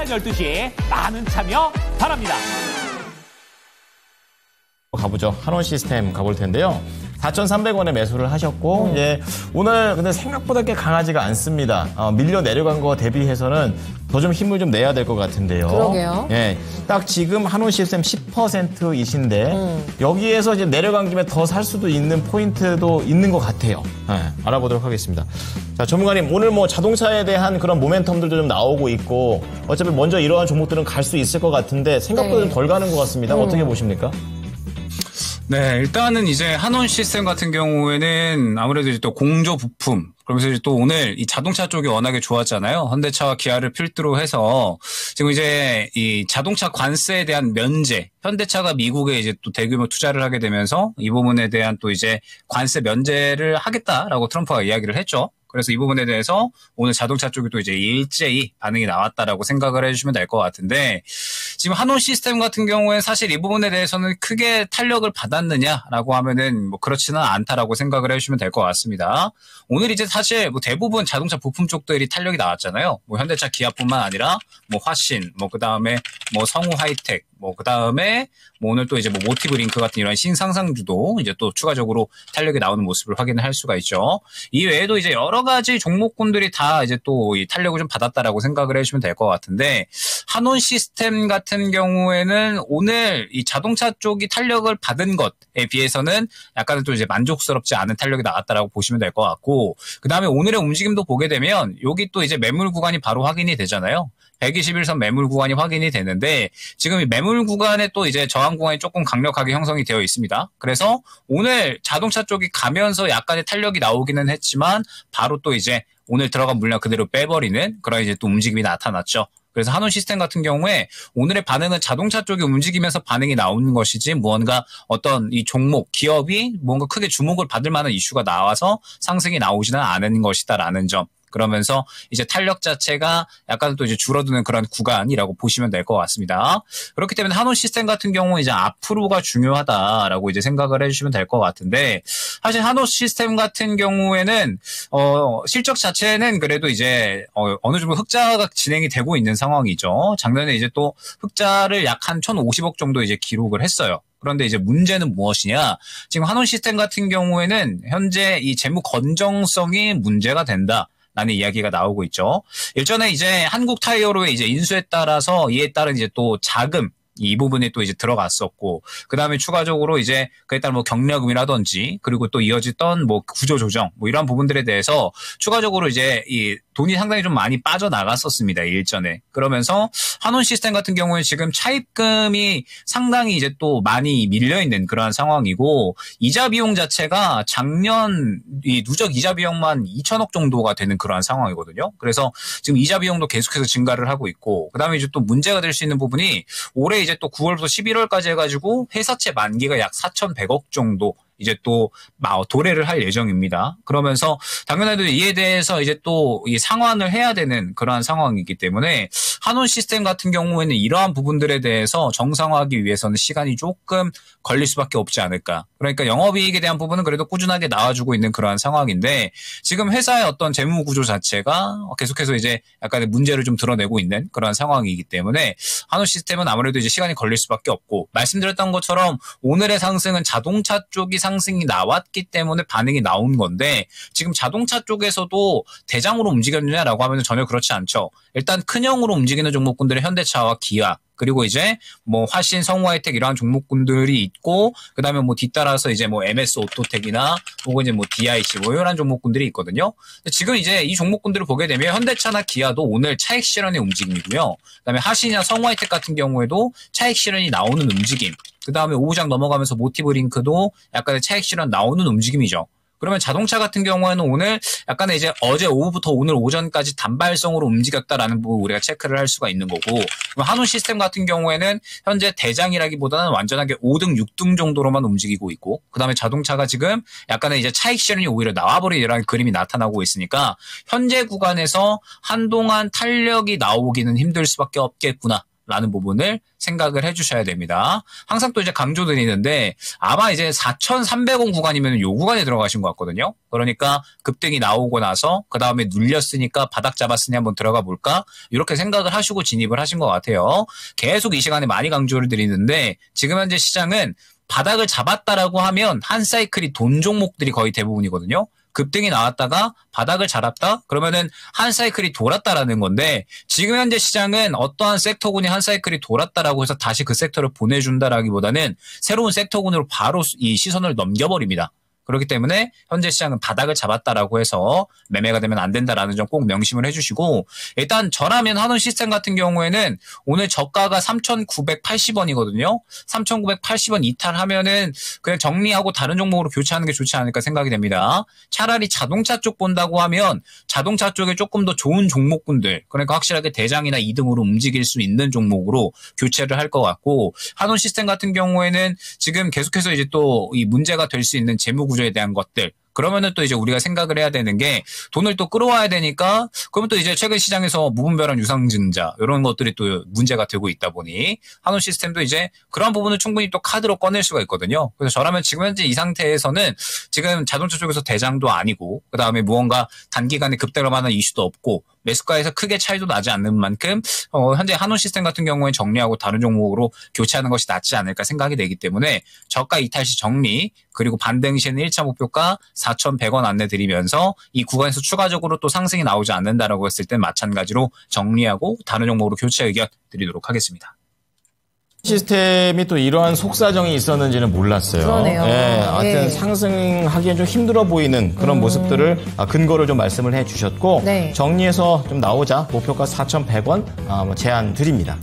오전 12시 많은 참여 바랍니다. 가보죠. 한원 시스템 가볼 텐데요. 4,300원에 매수를 하셨고, 예, 오늘 근데 생각보다 꽤 강하지가 않습니다. 밀려 내려간 거 대비해서는 더 좀 힘을 좀 내야 될 것 같은데요. 그러게요. 예, 딱 지금 한원 시스템 10%이신데 여기에서 이제 내려간 김에 더 살 수도 있는 포인트도 있는 것 같아요. 예, 알아보도록 하겠습니다. 자, 전문가님, 오늘 뭐 자동차에 대한 그런 모멘텀들도 좀 나오고 있고, 어차피 먼저 이러한 종목들은 갈 수 있을 것 같은데 생각보다 좀 덜 가는 것 같습니다. 어떻게 보십니까? 네, 일단은 이제 한원 시스템 같은 경우에는 아무래도 이제 또 공조 부품, 그러면서 이제 또 오늘 이 자동차 쪽이 워낙에 좋았잖아요. 현대차와 기아를 필두로 해서 지금 이제 이 자동차 관세에 대한 면제, 현대차가 미국에 이제 또 대규모 투자를 하게 되면서 이 부분에 대한 또 이제 관세 면제를 하겠다라고 트럼프가 이야기를 했죠. 그래서 이 부분에 대해서 오늘 자동차 쪽이 또 이제 일제히 반응이 나왔다라고 생각을 해주시면 될 것 같은데, 지금 한원 시스템 같은 경우에 사실 이 부분에 대해서는 크게 탄력을 받았느냐라고 하면은 뭐 그렇지는 않다라고 생각을 해주시면 될 것 같습니다. 오늘 이제 사실 뭐 대부분 자동차 부품 쪽들이 탄력이 나왔잖아요. 뭐 현대차, 기아뿐만 아니라 뭐 화신, 뭐 그 다음에 뭐 성우 하이텍, 뭐 그 다음에 뭐 오늘 또 이제 뭐 모티브 링크 같은 이런 신상상주도 이제 또 추가적으로 탄력이 나오는 모습을 확인을 할 수가 있죠. 이 외에도 이제 여러 가지 종목군들이 다 이제 또 이 탄력을 좀 받았다라고 생각을 해주시면 될 것 같은데, 한원 시스템 같은 경우에는 오늘 이 자동차 쪽이 탄력을 받은 것에 비해서는 약간은 또 이제 만족스럽지 않은 탄력이 나왔다라고 보시면 될 것 같고, 그 다음에 오늘의 움직임도 보게 되면 여기 또 이제 매물 구간이 바로 확인이 되잖아요. 121선 매물 구간이 확인이 되는데, 지금 이 매물 구간에 또 이제 저항 구간이 조금 강력하게 형성이 되어 있습니다. 그래서 오늘 자동차 쪽이 가면서 약간의 탄력이 나오기는 했지만 바로 또 이제 오늘 들어간 물량 그대로 빼버리는 그런 이제 또 움직임이 나타났죠. 그래서 한원 시스템 같은 경우에 오늘의 반응은 자동차 쪽이 움직이면서 반응이 나오는 것이지, 무언가 어떤 이 종목, 기업이 뭔가 크게 주목을 받을 만한 이슈가 나와서 상승이 나오지는 않은 것이다라는 점. 그러면서 이제 탄력 자체가 약간 또 이제 줄어드는 그런 구간이라고 보시면 될 것 같습니다. 그렇기 때문에 한원 시스템 같은 경우는 이제 앞으로가 중요하다라고 이제 생각을 해주시면 될 것 같은데, 사실 한원 시스템 같은 경우에는 실적 자체는 그래도 이제 어느 정도 흑자가 진행이 되고 있는 상황이죠. 작년에 이제 또 흑자를 약 한 1,050억 정도 이제 기록을 했어요. 그런데 이제 문제는 무엇이냐? 지금 한원 시스템 같은 경우에는 현재 이 재무 건정성이 문제가 된다 라는 이야기가 나오고 있죠. 일전에 이제 한국 타이어로의 이제 인수에 따라서 이에 따른 이제 또 자금, 이 부분이 또 이제 들어갔었고, 그 다음에 추가적으로 이제 그에 따른 뭐 경력금이라든지, 그리고 또 이어지던 뭐 구조조정, 뭐 이런 부분들에 대해서 추가적으로 이제 이 돈이 상당히 좀 많이 빠져나갔었습니다, 일전에. 그러면서 한원 시스템 같은 경우에 지금 차입금이 상당히 이제 또 많이 밀려있는 그러한 상황이고, 이자 비용 자체가 작년 이 누적 이자 비용만 2천억 정도가 되는 그러한 상황이거든요. 그래서 지금 이자 비용도 계속해서 증가를 하고 있고, 그 다음에 이제 또 문제가 될 수 있는 부분이 올해 이제 또 9월부터 11월까지 해가지고 회사채 만기가 약 4,100억 정도 이제 또 도래를 할 예정입니다. 그러면서 당연하게도 이에 대해서 이제 또 이 상환을 해야 되는 그러한 상황이기 때문에 한원 시스템 같은 경우에는 이러한 부분들에 대해서 정상화하기 위해서는 시간이 조금 걸릴 수밖에 없지 않을까. 그러니까 영업이익에 대한 부분은 그래도 꾸준하게 나와주고 있는 그러한 상황인데, 지금 회사의 어떤 재무 구조 자체가 계속해서 이제 약간의 문제를 좀 드러내고 있는 그러한 상황이기 때문에 한원 시스템은 아무래도 이제 시간이 걸릴 수밖에 없고, 말씀드렸던 것처럼 오늘의 상승은 자동차 쪽이 상승이 나왔기 때문에 반응이 나온 건데, 지금 자동차 쪽에서도 대장으로 움직였느냐라고 하면 전혀 그렇지 않죠. 일단 큰형으로 움직이는 종목군들의 현대차와 기아, 그리고 이제 뭐 화신, 성우하이텍 이러한 종목군들이 있고, 그다음에 뭐 뒤따라서 이제 뭐 MS 오토텍이나 혹은 이제 뭐 DIC 뭐 이런 종목군들이 있거든요. 지금 이제 이 종목군들을 보게 되면 현대차나 기아도 오늘 차익 실현의 움직임이고요. 그다음에 화신이나 성우하이텍 같은 경우에도 차익 실현이 나오는 움직임. 그다음에 오후장 넘어가면서 모티브 링크도 약간의 차익 실현 나오는 움직임이죠. 그러면 자동차 같은 경우에는 오늘 약간의 이제 어제 오후부터 오늘 오전까지 단발성으로 움직였다라는 부분 우리가 체크를 할 수가 있는 거고, 한원 시스템 같은 경우에는 현재 대장이라기보다는 완전하게 5등, 6등 정도로만 움직이고 있고, 그 다음에 자동차가 지금 약간의 이제 차익 실현이 오히려 나와버리는 그림이 나타나고 있으니까 현재 구간에서 한동안 탄력이 나오기는 힘들 수밖에 없겠구나 라는 부분을 생각을 해주셔야 됩니다. 항상 또 이제 강조드리는데 아마 이제 4,300원 구간이면 요 구간에 들어가신 것 같거든요. 그러니까 급등이 나오고 나서 그 다음에 눌렸으니까 바닥 잡았으니 한번 들어가 볼까? 이렇게 생각을 하시고 진입을 하신 것 같아요. 계속 이 시간에 많이 강조를 드리는데 지금 현재 시장은 바닥을 잡았다라고 하면 한 사이클이 돈 종목들이 거의 대부분이거든요. 급등이 나왔다가 바닥을 잡았다? 그러면은 한 사이클이 돌았다라는 건데 지금 현재 시장은 어떠한 섹터군이 한 사이클이 돌았다라고 해서 다시 그 섹터를 보내준다라기보다는 새로운 섹터군으로 바로 이 시선을 넘겨버립니다. 그렇기 때문에 현재 시장은 바닥을 잡았다라고 해서 매매가 되면 안 된다라는 점 꼭 명심을 해주시고 일단 저라면 한원 시스템 같은 경우에는 오늘 저가가 3,980원이거든요. 3,980원 이탈하면은 그냥 정리하고 다른 종목으로 교체하는 게 좋지 않을까 생각이 됩니다. 차라리 자동차 쪽 본다고 하면 자동차 쪽에 조금 더 좋은 종목군들 그러니까 확실하게 대장이나 2등으로 움직일 수 있는 종목으로 교체를 할 것 같고 한원 시스템 같은 경우에는 지금 계속해서 이제 또 이 문제가 될 수 있는 재무 구조에 대한 것들 그러면은 또 이제 우리가 생각을 해야 되는 게 돈을 또 끌어와야 되니까 그러면 또 이제 최근 시장에서 무분별한 유상증자 이런 것들이 또 문제가 되고 있다 보니 한원 시스템도 이제 그런 부분을 충분히 또 카드로 꺼낼 수가 있거든요. 그래서 저라면 지금 현재 이 상태에서는 지금 자동차 쪽에서 대장도 아니고 그다음에 무언가 단기간에 급등할 만한 이슈도 없고 매수가에서 크게 차이도 나지 않는 만큼 현재 한원 시스템 같은 경우에 정리하고 다른 종목으로 교체하는 것이 낫지 않을까 생각이 되기 때문에 저가 이탈 시 정리 그리고 반등 시에는 1차 목표가 4,100원 안내드리면서 이 구간에서 추가적으로 또 상승이 나오지 않는다라고 했을 땐 마찬가지로 정리하고 다른 종목으로 교체 의견 드리도록 하겠습니다. 시스템이 또 이러한 속사정이 있었는지는 몰랐어요. 그러네요. 예, 하여튼 예. 상승하기엔 좀 힘들어 보이는 그런 모습들을 근거를 좀 말씀을 해주셨고 네. 정리해서 좀 나오자 목표가 4,100원 제안 드립니다.